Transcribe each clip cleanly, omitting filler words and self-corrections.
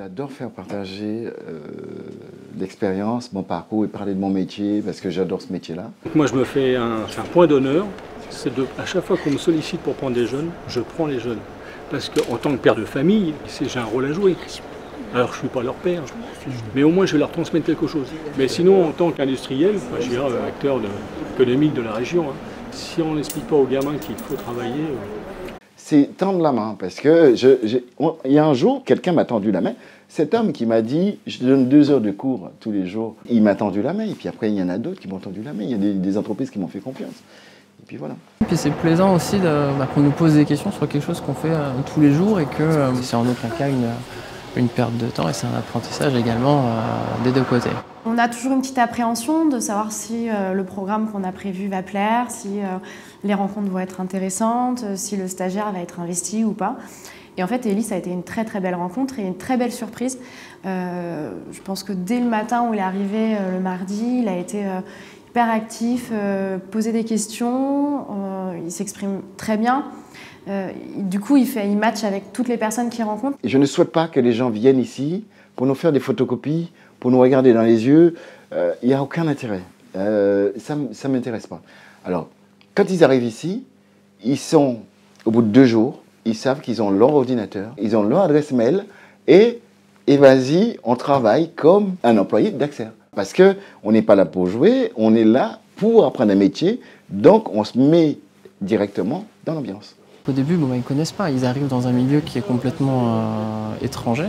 J'adore faire partager l'expérience, mon parcours et parler de mon métier parce que j'adore ce métier-là. Moi, je me fais un point d'honneur, c'est à chaque fois qu'on me sollicite pour prendre des jeunes, je prends les jeunes. Parce qu'en tant que père de famille, j'ai un rôle à jouer. Alors, je ne suis pas leur père, mais au moins, je vais leur transmettre quelque chose. Mais sinon, en tant qu'industriel, je dirais acteur économique de la région, hein, si on n'explique pas aux gamins qu'il faut travailler... C'est tendre la main, parce que il y a un jour, quelqu'un m'a tendu la main. Cet homme qui m'a dit, je te donne 2 heures de cours tous les jours, il m'a tendu la main, et puis après, il y en a d'autres qui m'ont tendu la main. Il y a des entreprises qui m'ont fait confiance. Et puis voilà. Et puis c'est plaisant aussi qu'on nous pose des questions sur quelque chose qu'on fait tous les jours et que c'est en aucun cas une perte de temps et c'est un apprentissage également des deux côtés. On a toujours une petite appréhension de savoir si le programme qu'on a prévu va plaire, si les rencontres vont être intéressantes, si le stagiaire va être investi ou pas. Et en fait, Élie, ça a été une très très belle rencontre et une très belle surprise. Je pense que dès le matin où il est arrivé le mardi, il a été hyper actif, posé des questions, il s'exprime très bien. Du coup, il match avec toutes les personnes qu'il rencontre. Et je ne souhaite pas que les gens viennent ici pour nous faire des photocopies, pour nous regarder dans les yeux. Il n'y a aucun intérêt. Ça ne m'intéresse pas. Alors, quand ils arrivent ici, ils sont, au bout de 2 jours, ils savent qu'ils ont leur ordinateur, ils ont leur adresse mail et vas-y, on travaille comme un employé d'Axer. Parce qu'on n'est pas là pour jouer, on est là pour apprendre un métier, donc on se met directement dans l'ambiance. Au début, ils ne connaissent pas, ils arrivent dans un milieu qui est complètement étranger.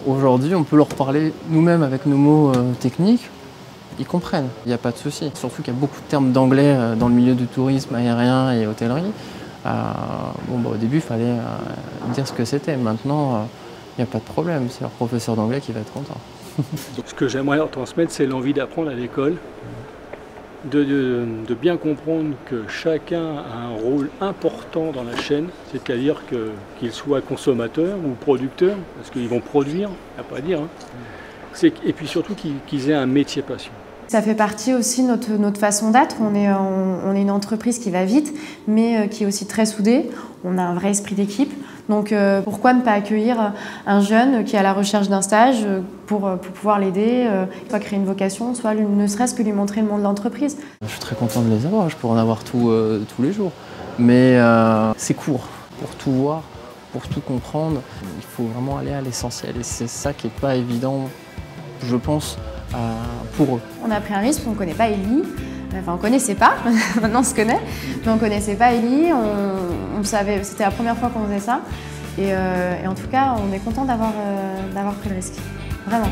Aujourd'hui, on peut leur parler nous-mêmes avec nos mots techniques, ils comprennent, il n'y a pas de souci. Surtout qu'il y a beaucoup de termes d'anglais dans le milieu du tourisme aérien et hôtellerie. Au début, il fallait dire ce que c'était. Maintenant, il n'y a pas de problème, c'est leur professeur d'anglais qui va être content. Ce que j'aimerais leur transmettre, c'est l'envie d'apprendre à l'école, de bien comprendre que chacun a un rôle important dans la chaîne, c'est-à-dire qu'ils soient consommateurs ou producteurs, parce qu'ils vont produire, il n'y a pas à dire, hein. Et puis surtout qu'ils aient un métier passion. Ça fait partie aussi de notre façon d'être. On est une entreprise qui va vite, mais qui est aussi très soudée. On a un vrai esprit d'équipe. Donc pourquoi ne pas accueillir un jeune qui est à la recherche d'un stage pour pouvoir l'aider, soit créer une vocation, soit ne serait-ce que lui montrer le monde de l'entreprise. Je suis très content de les avoir, je pourrais en avoir tous les jours. Mais c'est court pour tout voir, pour tout comprendre. Il faut vraiment aller à l'essentiel et c'est ça qui n'est pas évident, je pense, pour eux. On a pris un risque, on ne connaît pas Élie. Enfin, on ne connaissait pas, maintenant on se connaît, mais on ne connaissait pas Élie, on savait, c'était la première fois qu'on faisait ça. Et en tout cas, on est content d'avoir pris le risque, vraiment.